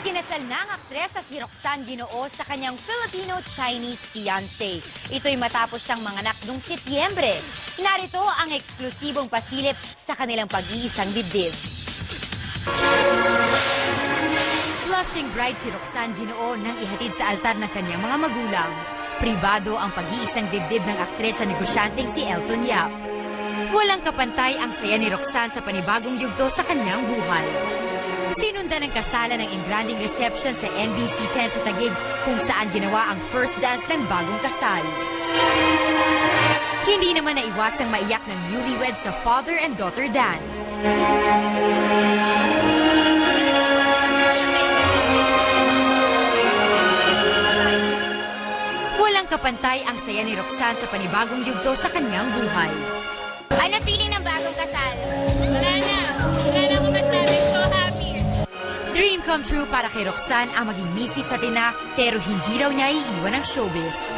Ikinasal na ang aktres na si Roxanne Ginoo sa kanyang Filipino-Chinese fiancé. Ito'y matapos siyang manganak noong Setyembre. Narito ang eksklusibong pasilip sa kanilang pag-iisang dibdib. Blushing bride si Roxanne Ginoo nang ihatid sa altar ng kanyang mga magulang. Pribado ang pag-iisang dibdib ng aktres sa negosyanteng si Elton Yap. Walang kapantay ang saya ni Roxanne sa panibagong yugto sa kanyang buhay. Sinundan ng kasalan ng engranding reception sa NBC10 sa Taguig kung saan ginawa ang first dance ng bagong kasal. Hindi naman naiwasang maiyak ng newlyweds sa father and daughter dance. Walang kapantay ang saya ni Roxanne sa panibagong yugto sa kanyang buhay. Ano feeling ng bagong kasal? Wala na ako masabi. So happy. Dream come true para kay Roxanne ang maging misis sa Tina pero hindi raw niya iiwan ang showbiz.